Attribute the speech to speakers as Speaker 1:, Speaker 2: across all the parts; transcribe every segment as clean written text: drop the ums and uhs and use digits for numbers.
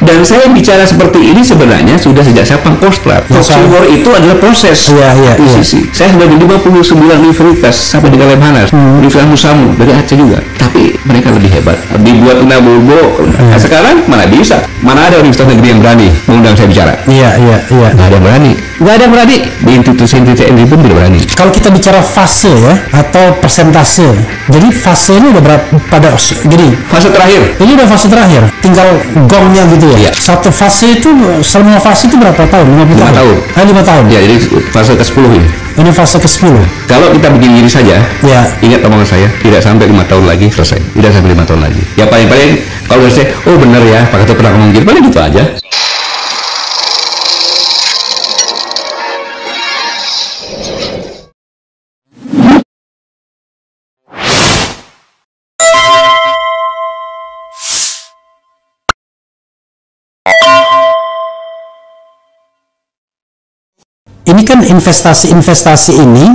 Speaker 1: Dan saya bicara seperti ini sebenarnya sudah sejak saya pangkostrat. Proxy war itu adalah proses. Saya sudah di 59 universitas sampai di Lemhanas, Universitas Musamu dari Aceh juga. Tapi mereka lebih hebat. Dibuat undang bobo. Nah, sekarang mana bisa? Mana ada universitas negeri yang berani mengundang saya bicara? Nggak ada yang berani. Nggak ada yang berani. Di institusi-institusi NDI pun tidak berani.
Speaker 2: Kalau kita bicara fase ya, atau persentase, jadi fase ini udah berapa pada gini?
Speaker 1: Fase terakhir.
Speaker 2: Ini udah fase terakhir. Tinggal gongnya gitu ya. Satu fase itu, semua fase itu berapa tahun?
Speaker 1: 5 tahun.
Speaker 2: 5 tahun.
Speaker 1: Ya, jadi fase ke-10 ini.
Speaker 2: Ini fase ke-10.
Speaker 1: Kalau kita bikin diri saja, ingat omongan saya, tidak sampai 5 tahun lagi selesai. Tidak sampai 5 tahun lagi. Ya paling-paling kalau saya, oh benar ya, Pak Ketua pernah ngomong gitu, paling gitu aja.
Speaker 2: Ini kan investasi ini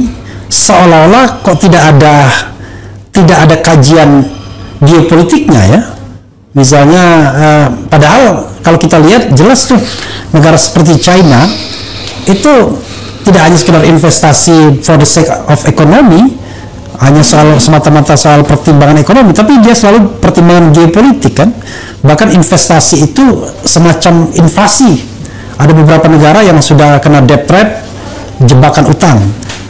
Speaker 2: seolah-olah kok tidak ada kajian geopolitiknya ya. Misalnya padahal kalau kita lihat jelas tuh negara seperti China itu tidak hanya sekedar investasi for the sake of economy, hanya semata-mata soal pertimbangan ekonomi, tapi dia selalu pertimbangan geopolitik kan. Bahkan investasi itu semacam invasi. Ada beberapa negara yang sudah kena debt trap, jebakan utang.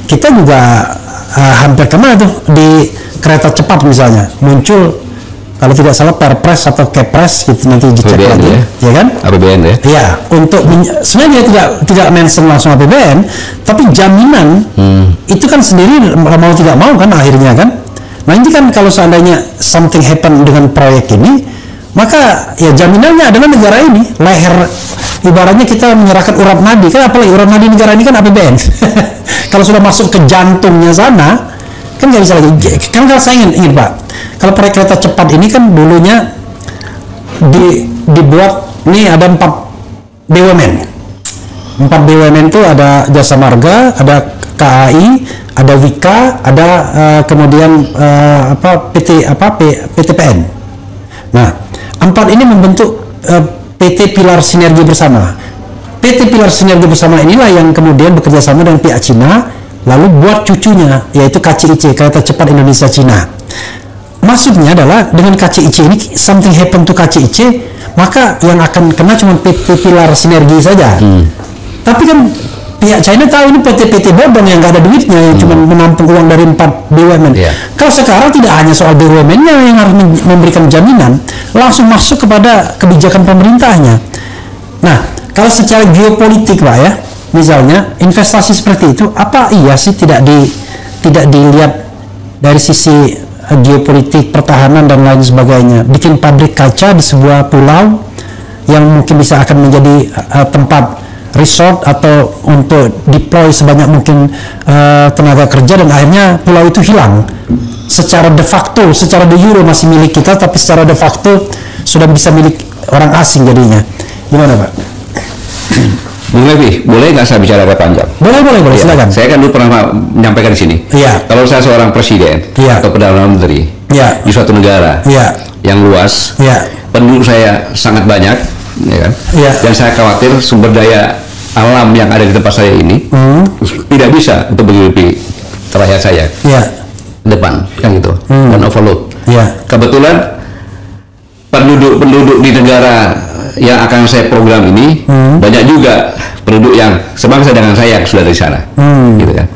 Speaker 2: Kita juga hampir kena tuh di kereta cepat misalnya. Muncul kalau tidak salah Perpres atau Kepres gitu, nanti dicek lagi, ya kan?
Speaker 1: APBN ya?
Speaker 2: Iya, untuk sebenarnya dia tidak mention langsung APBN, tapi jaminan itu kan sendiri mau tidak mau kan akhirnya kan. Nah ini kan kalau seandainya something happen dengan proyek ini, maka ya jaminannya adalah negara ini, leher ibaratnya kita menyerahkan urat nadi kan, apalagi urat nadi negara ini kan APBN. Kalau sudah masuk ke jantungnya sana kan nggak bisa lagi. Kan kalau saya ingin Pak, kalau proyek kereta cepat ini kan dulunya dibuat, ini ada 4 BUMN. 4 BUMN itu ada Jasa Marga, ada KAI, ada Wika, ada kemudian PTPN. Nah, 4 ini membentuk PT Pilar Sinergi Bersama. PT Pilar Sinergi Bersama inilah yang kemudian bekerja sama dengan pihak Cina, lalu buat cucunya, yaitu KCIC, Kereta Cepat Indonesia Cina. Maksudnya adalah dengan KCIC ini, something happen to KCIC, maka yang akan kena cuma PT Pilar Sinergi saja. Tapi kan pihak China tahu ini PT-PT bodong yang nggak ada duitnya, yang cuma menampung uang dari 4 BUMN. Kalau sekarang tidak hanya soal BUMN-nya yang harus memberikan jaminan, langsung masuk kepada kebijakan pemerintahnya. Nah, kalau secara geopolitik Pak ya, misalnya investasi seperti itu, apa iya sih tidak dilihat dari sisi geopolitik, pertahanan dan lain sebagainya? Bikin pabrik kaca di sebuah pulau yang mungkin bisa akan menjadi tempat resort atau untuk deploy sebanyak mungkin tenaga kerja, dan akhirnya pulau itu hilang secara de facto. Secara de jure masih milik kita, tapi secara de facto sudah bisa milik orang asing jadinya. Gimana Pak?
Speaker 1: Bung Levi, boleh nggak saya bicara agak panjang?
Speaker 2: Boleh, ya, silakan.
Speaker 1: Saya kan dulu pernah menyampaikan di sini. Kalau saya seorang presiden atau Perdana Menteri di suatu negara yang luas, penduduk saya sangat banyak, ya kan? Dan saya khawatir sumber daya alam yang ada di tempat saya ini tidak bisa untuk menghidupi rakyat saya depan, kan gitu, dan overload. Kebetulan penduduk di negara yang akan saya program ini banyak juga penduduk yang sebangsa dengan saya yang sudah dari sana, gitu kan.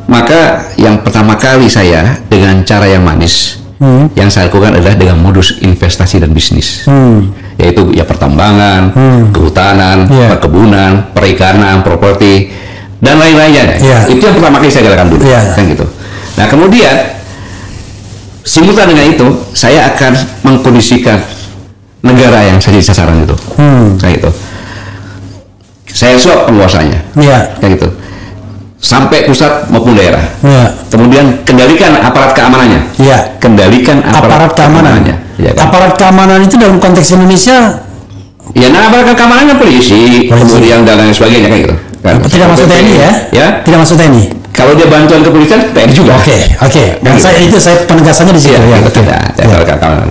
Speaker 1: Maka yang pertama kali saya dengan cara yang manis yang saya lakukan adalah dengan modus investasi dan bisnis, yaitu ya pertambangan, kehutanan, perkebunan, perikanan, properti dan lain-lainnya. Itu yang pertama kali saya galakan dulu, kan gitu. Nah kemudian simultan dengan itu saya akan mengkondisikan negara yang saya jadi sasaran itu, kayak gitu. Saya suap penguasanya, kayak gitu, sampai pusat maupun daerah. Kemudian kendalikan aparat keamanannya. Kendalikan aparat keamanannya.
Speaker 2: Aparat keamanan itu dalam konteks Indonesia,
Speaker 1: aparat keamanannya polisi, kemudian dan lain sebagainya, kayak gitu.
Speaker 2: Tidak masuk TNI ya? Tidak masuk TNI.
Speaker 1: Kalau dia bantuan kepolisian, TNI juga.
Speaker 2: Oke. Dan saya penegasannya di situ.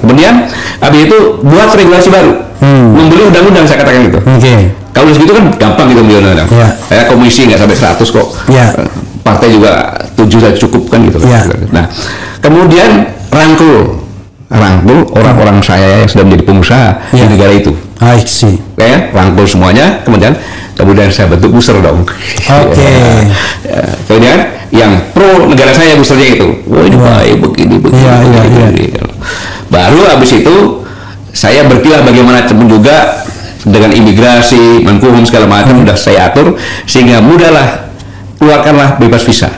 Speaker 1: Kemudian habis itu buat regulasi baru. membeli undang-undang, saya katakan gitu. Kalau segitu kan gampang gitu beli undang-undang. Saya komisi nggak sampai 100 kok. Partai juga 7 saja cukup kan gitu. Nah, kemudian rangkul orang-orang saya yang sudah menjadi pengusaha di negara itu. Rangkul semuanya, kemudian saya bentuk booster dong. Kemudian yang pro negara saya boosternya itu, ini baik begini. Baru habis itu saya berkilah bagaimana juga dengan imigrasi, Menkumham segala macam sudah saya atur sehingga mudahlah, keluarkanlah bebas visa.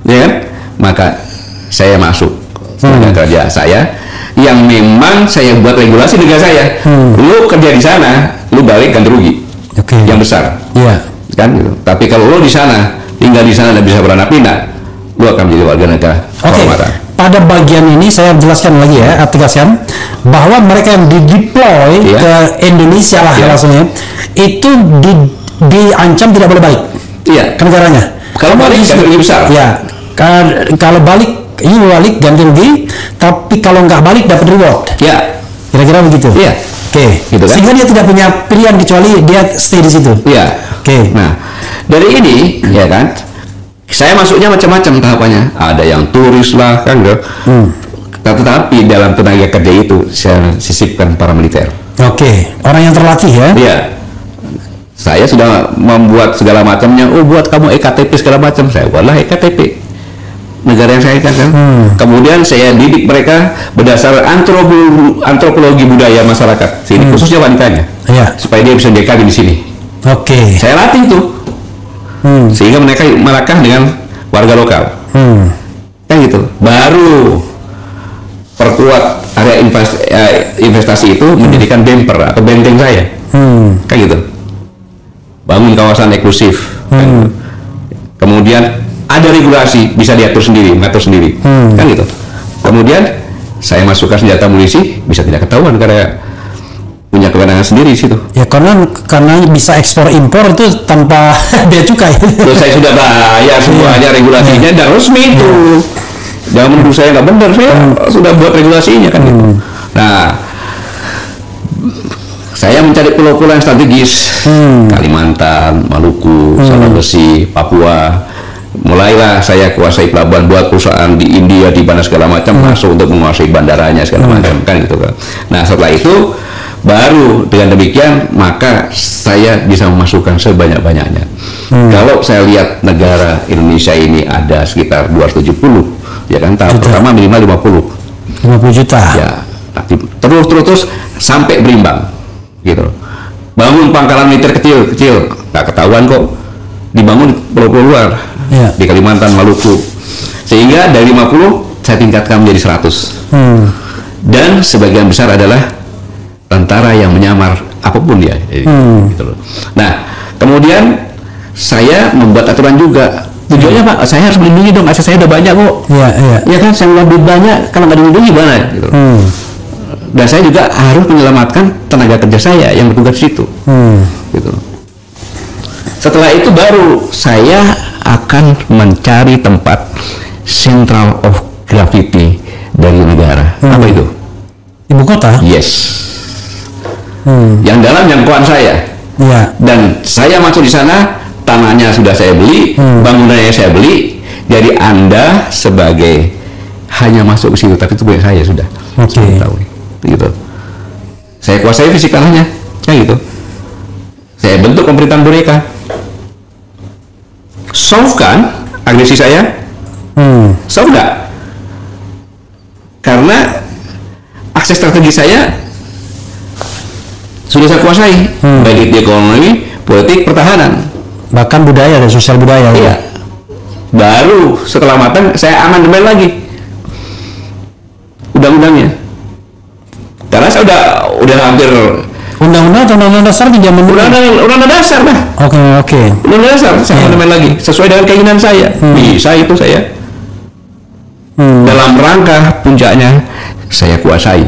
Speaker 1: Ya kan? Maka saya masuk tenaga kerja saya yang memang saya buat regulasi negara saya. Lu kerja di sana, lu balik ganti rugi yang besar. Kan gitu. Tapi kalau lu di sana, tinggal di sana dan bisa beranak-pinak, lu akan menjadi warga negara kehormatan.
Speaker 2: Pada bagian ini saya jelaskan lagi ya, tegaskan bahwa mereka yang dideploy ke Indonesia lah langsungnya itu diancam tidak boleh balik ke negaranya.
Speaker 1: Kalau balik ganti rugi besar.
Speaker 2: Kalau balik ini balik ganti rugi, tapi kalau nggak balik dapat reward. Kira-kira begitu. Gitu kan? Sehingga dia tidak punya pilihan kecuali dia stay di situ. Nah, dari ini ya kan, saya masuknya macam-macam tahapannya. Ada yang turis lah kan, tetapi dalam tenaga kerja itu saya sisipkan para militer. Orang yang terlatih ya. Saya sudah membuat segala macamnya. Buat kamu EKTP segala macam. Saya buatlah EKTP negara yang saya kan. Kemudian saya didik mereka berdasar antropologi budaya masyarakat sini, khususnya wanitanya, supaya dia bisa dekati di sini. Saya latih itu, sehingga mereka melekah dengan warga lokal. Kan gitu. Baru perkuat area investasi itu menjadikan bumper atau benteng saya. Kan gitu. Bangun kawasan eksklusif. Kan. Kemudian ada regulasi, bisa diatur sendiri, mengatur sendiri. Kan gitu. Kemudian saya masukkan senjata munisi, bisa tidak ketahuan karena punya kewenangan sendiri di situ. Karena bisa ekspor impor itu tanpa bea cukai.
Speaker 1: Terus saya sudah bayar semuanya regulasinya dan resmi itu. Jangan menuduh saya nggak benar, saya sudah buat regulasinya kan gitu. Nah, saya mencari pulau-pulau yang strategis, Kalimantan, Maluku, Sulawesi, Papua. Mulailah saya kuasai pelabuhan, buat perusahaan di India, di mana segala macam, masuk untuk menguasai bandaranya segala macam kan gitu kan. Nah, setelah itu baru dengan demikian maka saya bisa memasukkan sebanyak-banyaknya. Kalau saya lihat negara Indonesia ini ada sekitar 270, ya kan, tahap pertama minimal 50 juta. Ya, terus sampai berimbang gitu. Bangun pangkalan militer kecil, nggak ketahuan kok, dibangun pulau-pulau luar di Kalimantan, Maluku, sehingga dari 50 saya tingkatkan menjadi 100. Dan sebagian besar adalah tentara yang menyamar apapun dia. Gitu loh. Nah, kemudian saya membuat aturan juga. Tujuannya Pak, saya harus melindungi dong, aset saya udah banyak kok. Ya kan, saya lebih banyak, kalau nggak dilindungi gimana? Gitu. Dan saya juga harus menyelamatkan tenaga kerja saya yang bertugas di situ. Gitu. Setelah itu baru saya akan mencari tempat central of gravity dari negara. Apa itu?
Speaker 2: Ibu kota?
Speaker 1: Yes. Yang dalam jangkauan saya. Dan saya masuk di sana, tanahnya sudah saya beli, bangunannya saya beli. Jadi Anda sebagai hanya masuk ke situ, tapi itu punya saya sudah. Gitu. Saya kuasai fisik tanahnya, kayak gitu. Saya bentuk pemerintahan boneka. Solve kan agresi saya? Solve nggak? Karena akses strategi saya sudah saya kuasai, baik di ekonomi, politik, pertahanan,
Speaker 2: bahkan budaya dan sosial budaya.
Speaker 1: Iya. Baru setelah matang saya amandemen lagi undang-undangnya. Karena saya udah hampir
Speaker 2: undang-undang atau undang-undang dasar di zaman
Speaker 1: undang-undang dasar lah.
Speaker 2: Oke.
Speaker 1: Undang-undang dasar saya amandemen lagi sesuai dengan keinginan saya. Bisa itu saya. Dalam rangka puncaknya saya kuasai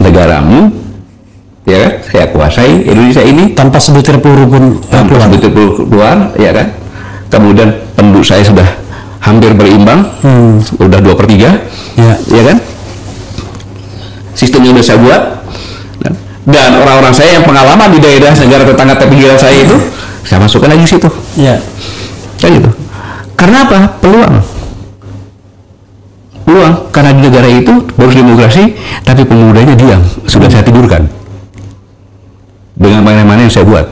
Speaker 1: negaramu, ya kan? Saya kuasai Indonesia ini
Speaker 2: tanpa sebutir peluru pun
Speaker 1: keluar, ya kan? Kemudian penduduk saya sudah hampir berimbang, sudah 2/3, ya kan? Sistemnya sudah saya buat, Dan orang-orang saya yang pengalaman di daerah negara tetangga pinggiran saya itu, saya masukkan lagi situ.
Speaker 2: Iya.
Speaker 1: Kayak gitu. Karena apa? Peluang. Karena di negara itu baru demokrasi, tapi pemudanya diam. Sudah saya tidurkan. Dengan mana-mana yang saya buat.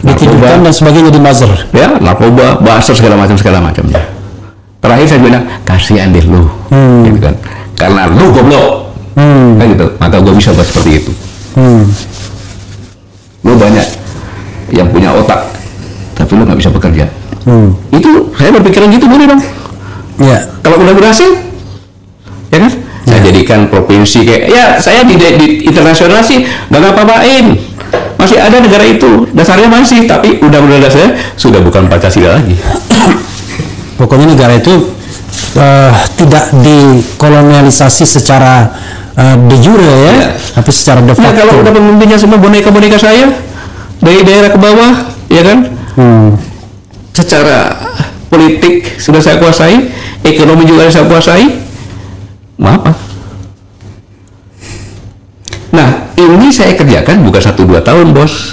Speaker 2: Ditidurkan dan sebagainya di buzzer.
Speaker 1: Ya, narkoba, buzzer segala macamnya. Terakhir saya bilang, kasihan deh lu, gitu kan? Karena lu goblok. Kan gitu. Maka gue bisa buat seperti itu. Lu banyak yang punya otak, tapi lu nggak bisa bekerja. Itu saya berpikiran gitu, boleh dong.
Speaker 2: Ya.
Speaker 1: Kalau udah berhasil, ya kan? Saya jadikan provinsi kayak, ya saya di internasional sih nggak ngapa-ngapain. Masih ada negara itu, dasarnya masih, tapi undang-undang dasarnya sudah bukan Pancasila lagi.
Speaker 2: Pokoknya negara itu tidak dikolonialisasi secara de jure ya, tapi secara de facto.
Speaker 1: Nah, kalau udah pemimpinnya semua boneka-boneka saya dari daerah ke bawah, ya kan? Secara politik sudah saya kuasai, ekonomi juga saya kuasai, mau apa? Nah, ini saya kerjakan bukan 1-2 tahun, bos.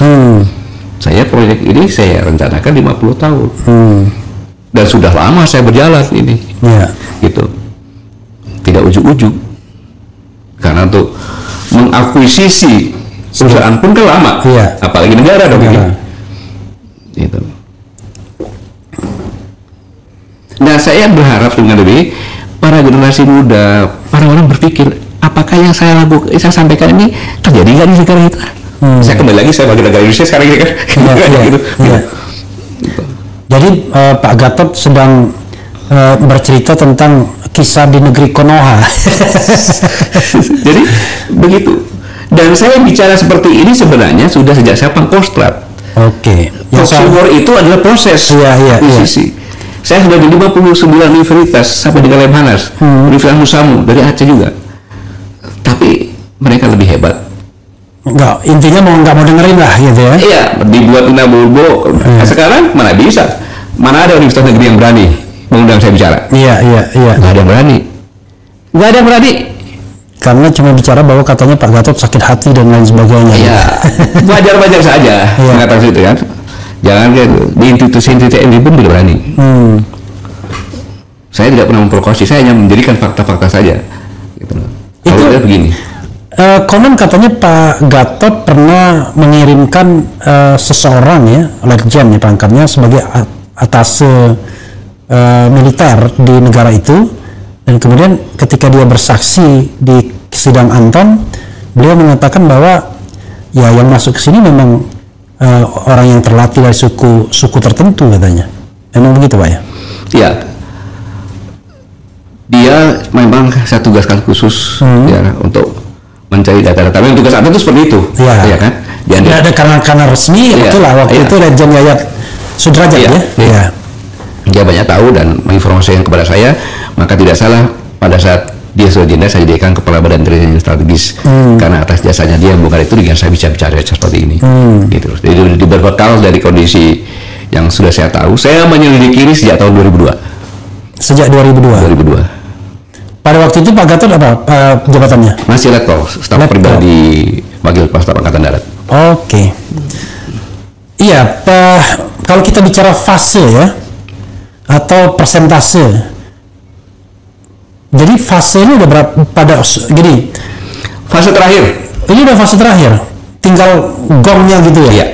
Speaker 1: Saya proyek ini saya rencanakan 50 tahun. Dan sudah lama saya berjalan ini. Gitu. Tidak ujug-ujug. Karena untuk mengakuisisi perusahaan pun kan lama. Apalagi negara dong ini. Gitu. Nah, saya berharap dengan ini para generasi muda, para orang berpikir, apakah yang saya sampaikan ini terjadi nggak di negara kita? Saya kembali lagi, saya bagi negara Indonesia sekarang ini kan. Gitu.
Speaker 2: Jadi Pak Gatot sedang bercerita tentang kisah di negeri Konoha.
Speaker 1: Jadi begitu. Dan saya bicara seperti ini sebenarnya sudah sejak saya Pangkostrat.
Speaker 2: Oke.
Speaker 1: Proxy war itu adalah proses. Sisi. Saya sudah di 59 universitas sampai di Lemhanas, Universitas Musamu dari Aceh juga. Tapi mereka lebih hebat.
Speaker 2: Enggak, intinya nggak mau dengerin lah gitu ya.
Speaker 1: Iya, dibuat undang bulbo. Sekarang mana bisa? Mana ada universitas negeri yang berani mengundang saya bicara?
Speaker 2: Iya.
Speaker 1: Nggak ada yang berani.
Speaker 2: Karena cuma bicara bahwa katanya Pak Gatot sakit hati dan lain sebagainya.
Speaker 1: Iya, wajar-wajar saja mengatakan itu kan. Jangan di institusi ini pun tidak berani. Saya tidak pernah memprovokasi, saya hanya menjadikan fakta-fakta saja. Gitu. Kalau itu begini.
Speaker 2: Konon katanya Pak Gatot pernah mengirimkan seseorang ya, letjen ya pangkatnya sebagai atase militer di negara itu, dan kemudian ketika dia bersaksi di sidang Anton, beliau mengatakan bahwa ya yang masuk ke sini memang orang yang terlatih dari suku tertentu katanya. Memang begitu Pak ya? Iya.
Speaker 1: Dia memang saya tugaskan khusus ya untuk mencari data-data. Tapi tugas Anda itu seperti itu,
Speaker 2: ya
Speaker 1: kan?
Speaker 2: Tidak ada karena resmi, itulah waktu itu Letjen Yayat Sudrajat ya.
Speaker 1: Dia banyak tahu dan menginformasikan kepada saya, maka tidak salah pada saat dia sudah jenderal saya jadikan kepala badan intelijen strategis karena atas jasanya dia bukan itu dengan saya bisa bicara seperti ini. Gitu. Jadi berbekal dari kondisi yang sudah saya tahu, saya menyelidiki ini sejak tahun 2002.
Speaker 2: Sejak 2002. Pada waktu itu Pak Gatot apa jabatannya?
Speaker 1: Masih letkol, staf pribadi wakil kepala staf angkatan darat.
Speaker 2: Oke. Iya, kalau kita bicara fase ya atau persentase. Jadi fase ini udah berapa gini?
Speaker 1: Fase terakhir.
Speaker 2: Ini udah fase terakhir. Tinggal gongnya gitu ya.
Speaker 1: Iya.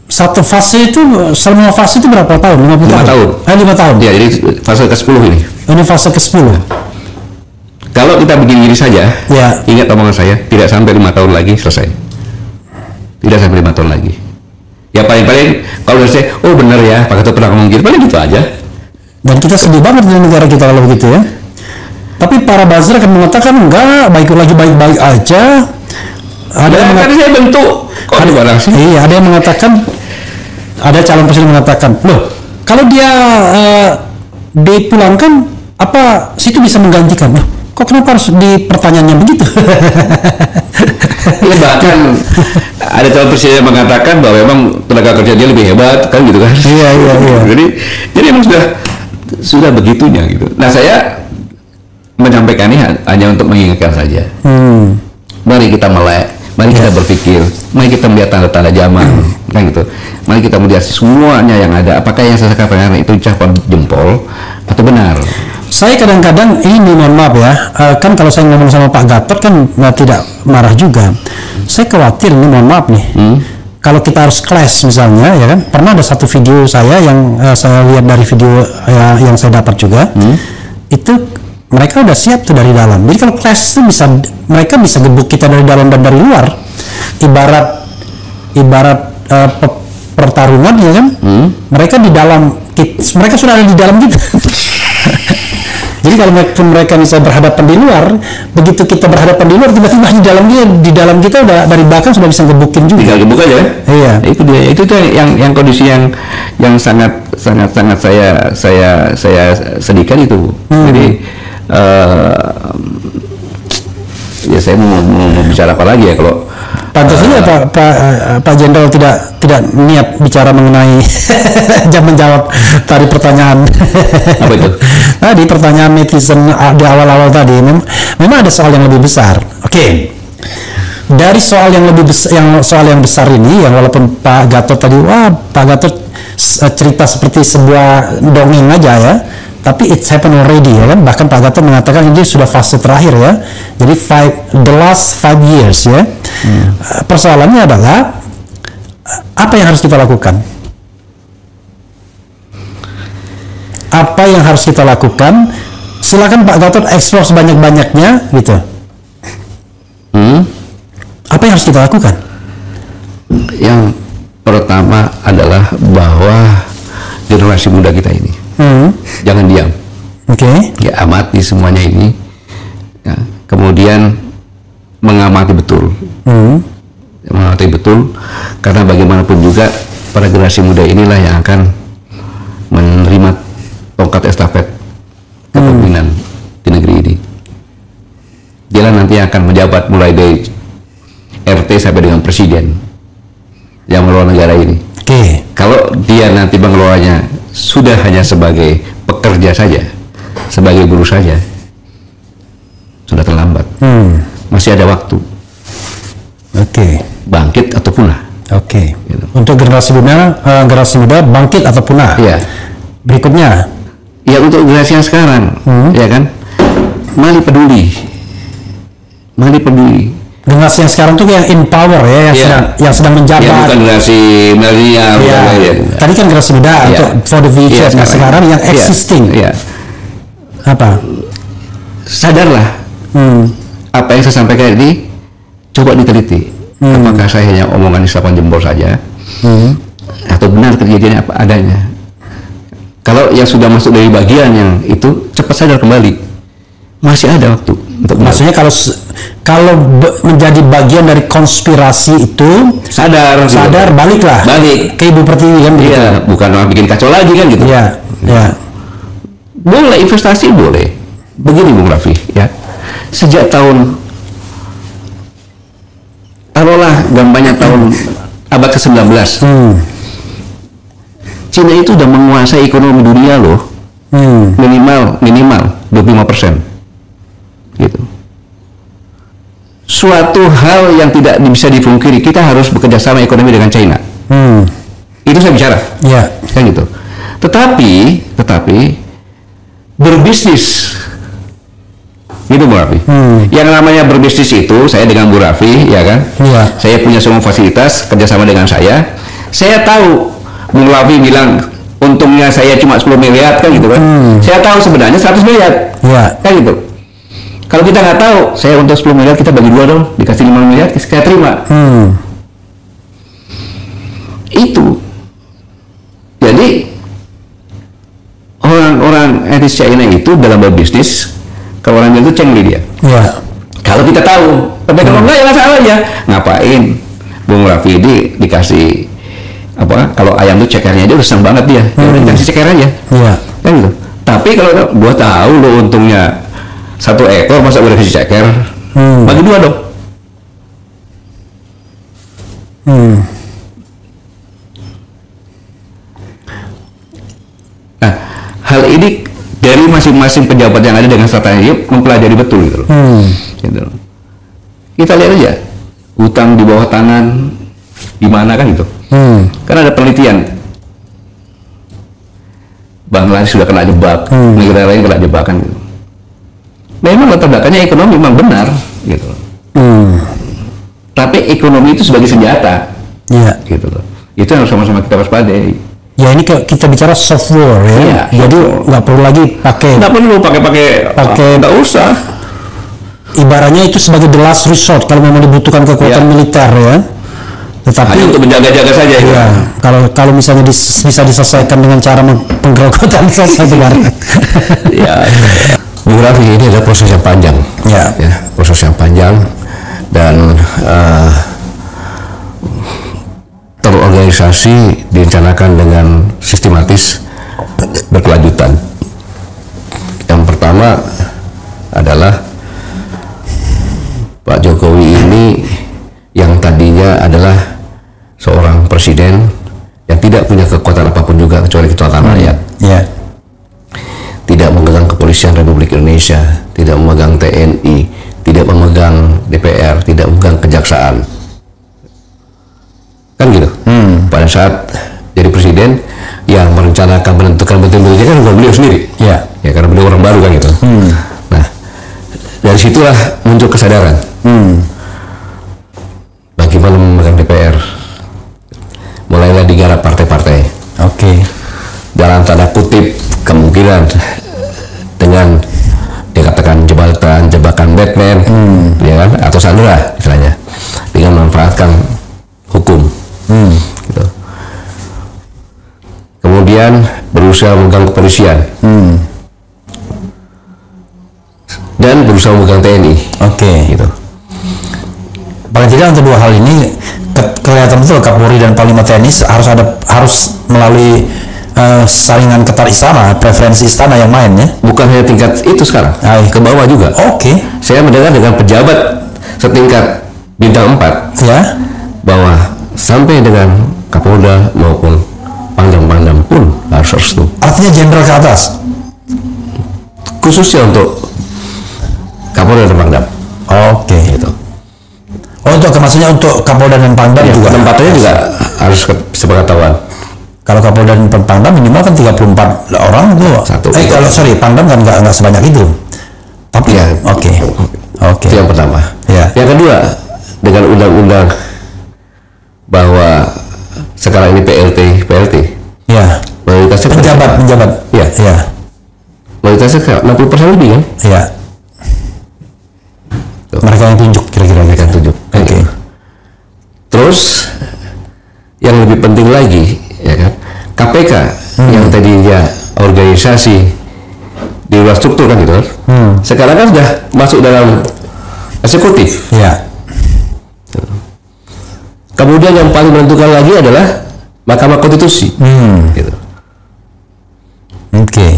Speaker 2: Satu fase itu, selama fase itu berapa tahun? 50 tahun? 5 tahun.
Speaker 1: Ya, jadi fase ke-10 ini.
Speaker 2: Ini fase ke-10.
Speaker 1: Kalau kita begini saja, ingat omongan saya, tidak sampai 5 tahun lagi selesai. Tidak sampai 5 tahun lagi. Ya paling-paling kalau udah saya, oh benar ya, Pak Gatot pernah ngomong gitu, paling gitu aja.
Speaker 2: Dan kita sedih banget di negara kita kalau begitu ya. Tapi para buzzer akan mengatakan enggak, baik-baik aja.
Speaker 1: Ada yang mengatakan saya bentuk.
Speaker 2: Iya, ada yang mengatakan, ada calon presiden mengatakan, loh, kalau dia dipulangkan, apa situ bisa menggantikan? Loh, kok kenapa harus pertanyaannya begitu?
Speaker 1: Ya, bahkan ada calon presiden yang mengatakan bahwa memang tenaga kerja dia lebih hebat, kan gitu kan?
Speaker 2: Iya.
Speaker 1: Jadi memang sudah begitunya gitu. Nah, saya menyampaikan ini hanya untuk mengingatkan saja. Mari kita melek, mari kita berpikir, mari kita melihat tanda-tanda zaman, kan gitu. Mari kita melihat semuanya yang ada. Apakah yang saya katakan itu ucapan jempol atau benar?
Speaker 2: Saya kadang-kadang ini mohon maaf ya, kan kalau saya ngomong sama Pak Gatot kan tidak marah juga. Saya khawatir ini mohon maaf nih. Kalau kita harus clash misalnya, ya kan? Pernah ada satu video saya yang saya lihat dari video yang saya dapat juga, itu mereka udah siap tuh dari dalam. Jadi kalau clash itu mereka bisa gebuk kita dari dalam dan dari luar. Ibarat pertarungan, ya kan? Mereka di dalam, mereka sudah ada di dalam kita. Jadi kalau mereka bisa berhadapan di luar, begitu kita berhadapan di luar, tiba-tiba di dalam kita udah dari belakang sudah bisa gebukin juga.
Speaker 1: Tinggal gebuk aja.
Speaker 2: Iya.
Speaker 1: Itu dia. Itu tuh yang kondisi yang sangat saya sedihkan itu. Jadi ya saya mau bicara apa lagi ya kalau
Speaker 2: pantasnya Pak Jenderal tidak niat bicara mengenai jam menjawab tadi pertanyaan.
Speaker 1: Apa itu?
Speaker 2: Tadi pertanyaan netizen di awal-awal tadi memang ada soal yang lebih besar. Oke. Dari soal yang lebih besar, soal yang besar ini, yang walaupun Pak Gatot tadi, Pak Gatot cerita seperti sebuah dongeng aja ya, tapi it's happened already ya kan. Bahkan Pak Gatot mengatakan ini sudah fase terakhir ya. Jadi the last 5 years ya. Persoalannya adalah apa yang harus kita lakukan? Apa yang harus kita lakukan? Silakan Pak Gatot eksplor sebanyak-banyaknya gitu. Apa yang harus kita lakukan?
Speaker 1: Yang pertama adalah bahwa generasi muda kita ini jangan diam.
Speaker 2: Oke.
Speaker 1: Ya, amati semuanya ini. Ya, kemudian mengamati betul. Mengamati betul, karena bagaimanapun juga para generasi muda inilah yang akan menerima tongkat estafet kepemimpinan di negeri ini. Dia nanti akan menjabat mulai dari RT sampai dengan presiden yang mengelola negara ini. Kalau dia nanti mengelolanya sudah hanya sebagai pekerja saja, sebagai buruh saja, sudah terlambat. Masih ada waktu. Bangkit atau punah.
Speaker 2: Gitu. Untuk generasi muda bangkit atau punah.
Speaker 1: Iya.
Speaker 2: Berikutnya,
Speaker 1: ya untuk generasi yang sekarang, ya kan, mari peduli.
Speaker 2: Generasi yang sekarang tuh yang in power ya, yang sedang menjabat.
Speaker 1: Ya, bukan generasi milenial.
Speaker 2: Tadi kan generasi muda untuk for the future. Sekarang yang existing. Apa?
Speaker 1: Sadarlah. Apa yang saya sampaikan ini coba diteliti. Apakah saya hanya omongan isapan jempol saja, atau benar kejadiannya apa adanya? Kalau yang sudah masuk dari bagian yang itu, cepat sadar kembali. Masih ada waktu untuk
Speaker 2: maksudnya kalau menjadi bagian dari konspirasi itu sadar baliklah ke Ibu Pertiwi kan begitu.
Speaker 1: Iya, bukan orang bikin kacau lagi kan gitu.
Speaker 2: Iya.
Speaker 1: Boleh investasi, boleh. Begini Bung Raffi ya. Sejak tahun taruhlah gampangnya tahun abad ke-19. Cina itu udah menguasai ekonomi dunia loh. Minimal 25%. Gitu. Suatu hal yang tidak bisa dipungkiri, kita harus bekerja sama ekonomi dengan China. Itu saya bicara. Kan gitu. Tetapi berbisnis gitu Bu Raffi. Yang namanya berbisnis itu, saya dengan Bu Raffi ya kan, saya punya semua fasilitas kerjasama dengan saya tahu Bu Raffi bilang untungnya saya cuma 10 miliar kan gitu kan. Saya tahu sebenarnya 100 miliar kan gitu. Kalau kita nggak tahu, saya untuk 10 miliar kita bagi 2 dong, dikasih 5 miliar saya terima. Itu jadi orang-orang etis China itu dalam berbisnis, kalau orang itu cengli dia. Kalau kita tahu, tapi kalau enggak ya masalah ya. Ngapain Bung Raffi dikasih apa? Kalau ayam itu cekernya dia udah senang banget dia. Ya udah dikasih ceker aja. Kan gitu. Tapi kalau gua tahu lo untungnya 1 ekor, masa udah kasih ceker? Bagi 2 dong. Nah, hal ini dari masing-masing pejabat yang ada dengan strategi mempelajari betul gitu loh. Gitu. Kita lihat aja hutang di bawah tangan di mana kan itu. Kan ada penelitian. Bangladesh sudah kena jebak, negara lain kena jebakan. Gitu. Memang latar belakangnya ekonomi memang benar, gitu. Tapi ekonomi itu sebagai senjata, gitu loh. Itu yang sama-sama kita waspadai.
Speaker 2: Ya ini kita bicara soft war ya. Jadi nggak perlu lagi pakai. Nggak usah. Ibaratnya itu sebagai the last resort kalau memang dibutuhkan kekuatan militer ya. Tetapi
Speaker 1: hanya untuk menjaga-jaga saja
Speaker 2: ya. Kalau misalnya bisa diselesaikan dengan cara penggerogotan saja negara.
Speaker 3: Ya. Bung Raffi, ini adalah proses yang panjang. Ya, proses yang panjang dan terorganisasi, direncanakan dengan sistematis, berkelanjutan. Yang pertama adalah Pak Jokowi ini yang tadinya adalah seorang presiden yang tidak punya kekuatan apapun juga kecuali kedaulatan rakyat. Tidak memegang kepolisian Republik Indonesia, tidak memegang TNI, tidak memegang DPR, tidak memegang kejaksaan. Kan gitu. Pada saat jadi presiden yang merencanakan, menentukan bentuk-bentuknya kan bukan beliau sendiri. Ya, karena beliau orang baru kan gitu. Nah, dari situlah muncul kesadaran. Bagaimana memegang DPR? Mulailah digarap partai-partai. Dalam tanda kutip kemungkinan dengan dikatakan jebakan Batman, ya kan, atau Sandra istilahnya, dengan memanfaatkan hukum. Gitu. Kemudian berusaha memegang kepolisian dan berusaha memegang TNI. Gitu.
Speaker 2: Paling tidak untuk dua hal ini kelihatan betul Kapolri dan Panglima TNI harus melalui saringan ketat istana, preferensi istana yang main ya.
Speaker 3: Bukan hanya tingkat itu sekarang, ke bawah juga. Saya mendengar dengan pejabat setingkat bintang 4
Speaker 2: ya,
Speaker 3: bahwa sampai dengan Kapolda maupun Pangdam pun harus restu.
Speaker 2: Artinya jenderal ke atas,
Speaker 3: khususnya untuk Kapolda dan Pangdam.
Speaker 2: Gitu. Untuk maksudnya untuk Kapolda dan Pangdam juga.
Speaker 3: Tempatnya juga harus sepengetahuan.
Speaker 2: Kalau Kapolda dan Pangdam minimal kan 34 orang itu. Pangdam kan nggak sebanyak itu. Tapi
Speaker 3: Itu yang pertama. Yang kedua, dengan undang-undang bahwa sekarang ini PLT. Mayoritasnya
Speaker 2: penjabat.
Speaker 3: Mayoritasnya 60% lebih kan?
Speaker 2: Mereka yang tunjuk kira-kira
Speaker 3: Terus yang lebih penting lagi, ya kan, KPK yang tadinya organisasi di luar struktur kan gitu, sekarang kan sudah masuk dalam eksekutif. Kemudian yang paling menentukan lagi adalah Mahkamah Konstitusi. Gitu.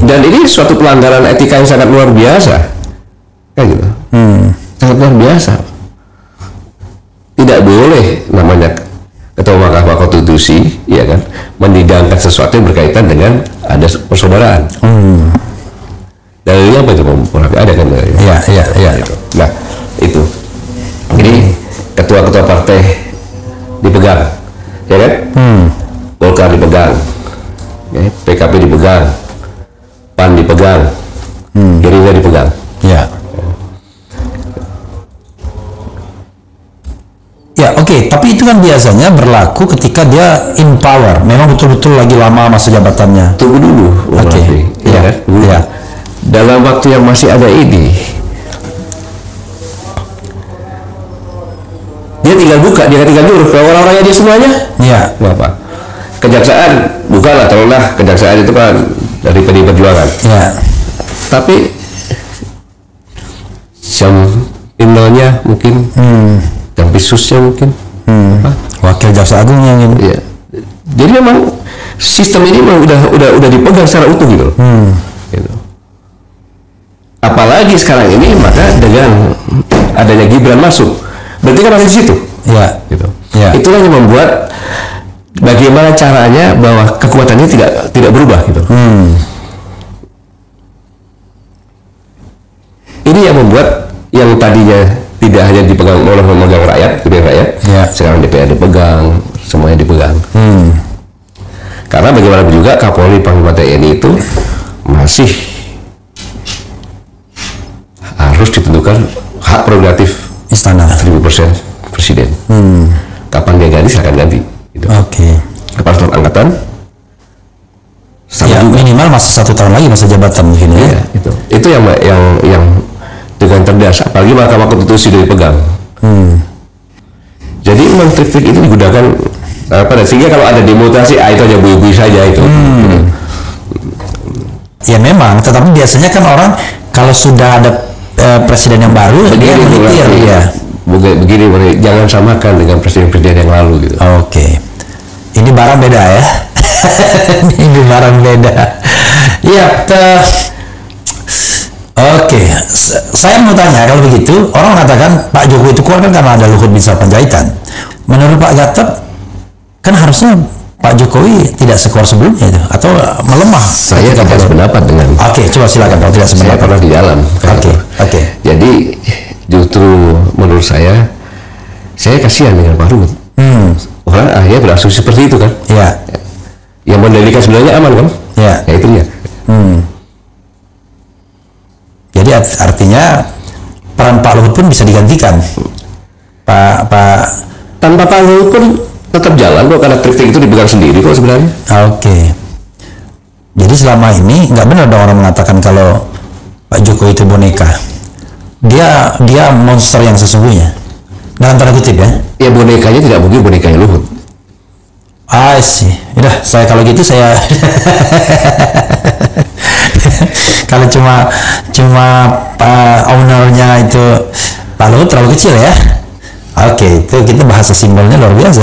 Speaker 3: Dan ini suatu pelanggaran etika yang sangat luar biasa, kayak gitu. Sangat luar biasa. Tidak boleh namanya Ketua Mahkamah Konstitusi, ya kan, menyidangkan sesuatu yang berkaitan dengan ada persaudaraan. Dalilnya apa itu? Ada kan?
Speaker 2: Iya.
Speaker 3: Nah, itu. Jadi ketua-ketua partai dipegang, ya kan? Golkar dipegang, ya, PKB dipegang, PAN dipegang, Gerindra dipegang.
Speaker 2: Tapi itu kan biasanya berlaku ketika dia in power, memang betul-betul lagi lama masa jabatannya.
Speaker 3: Tunggu dulu. Dalam waktu yang masih ada ini, dia tinggal buka, dia tinggal nyuruh ke orang-orangnya dia semuanya. Apa? Kejaksaan, bukalah, tolonglah, kejaksaan itu kan dari PD Perjuangan. Tapi jam finalnya mungkin, jam bisusnya mungkin,
Speaker 2: wakil jaksa agungnya gitu.
Speaker 3: Jadi memang sistem ini memang udah dipegang secara utuh gitu. Gitu. Apalagi sekarang ini, maka dengan adanya Gibran masuk, berarti kan masih di situ. Gitu. Itulah yang membuat bagaimana caranya bahwa kekuatannya tidak berubah gitu. Ini yang membuat yang tadinya tidak hanya dipegang oleh lembaga rakyat, sekarang DPR dipegang, semuanya dipegang. Karena bagaimanapun juga Kapolri Panglima TNI itu masih harus ditentukan hak prerogatif
Speaker 2: istana
Speaker 3: 1000% presiden. Kapan dia ganti silakan ganti. Gitu. Kepala Staf Angkatan
Speaker 2: ya juga. Minimal masih 1 tahun lagi masa jabatan mungkin ya.
Speaker 3: Itu yang dengan cerdas, apalagi Mahkamah Konstitusi sudah dipegang. Jadi memang trik-trik itu digunakan sehingga kalau ada demutasi itu aja bui-bui saja itu.
Speaker 2: Ya memang, tetapi biasanya kan orang kalau sudah ada presiden yang baru dia melitir ya.
Speaker 3: Begini, jangan samakan dengan presiden-presiden yang lalu gitu.
Speaker 2: Ini barang beda ya. Ini barang beda. Ya, saya mau tanya, kalau begitu orang mengatakan Pak Jokowi itu kuat kan karena ada Luhut Binsar Panjaitan. Menurut Pak Gatot kan harusnya Pak Jokowi tidak sekuat sebelumnya itu, atau melemah?
Speaker 3: Saya tidak sependapat dengan.
Speaker 2: Coba silakan kalau tidak sependapat.
Speaker 3: Saya pernah di dalam. Jadi justru menurut saya kasihan dengan Pak Luhut. Orang akhirnya berasumsi seperti itu kan. Yang Mandalika sebenarnya aman kan. Ya itu ya.
Speaker 2: Jadi artinya peran Pak Luhut pun bisa digantikan.
Speaker 3: Tanpa Pak Luhut pun tetap jalan kok, karena trik-trik itu dipegang sendiri kok sebenarnya.
Speaker 2: Jadi selama ini nggak benar dong orang mengatakan kalau Pak Jokowi itu boneka. Dia monster yang sesungguhnya. Dalam tanda kutip ya.
Speaker 3: Ya bonekanya tidak mungkin bonekanya Luhut.
Speaker 2: Sih. Udah, kalau gitu saya kalau cuma ownernya itu Pak Luhut terlalu kecil ya. Itu kita bahasa simbolnya luar biasa.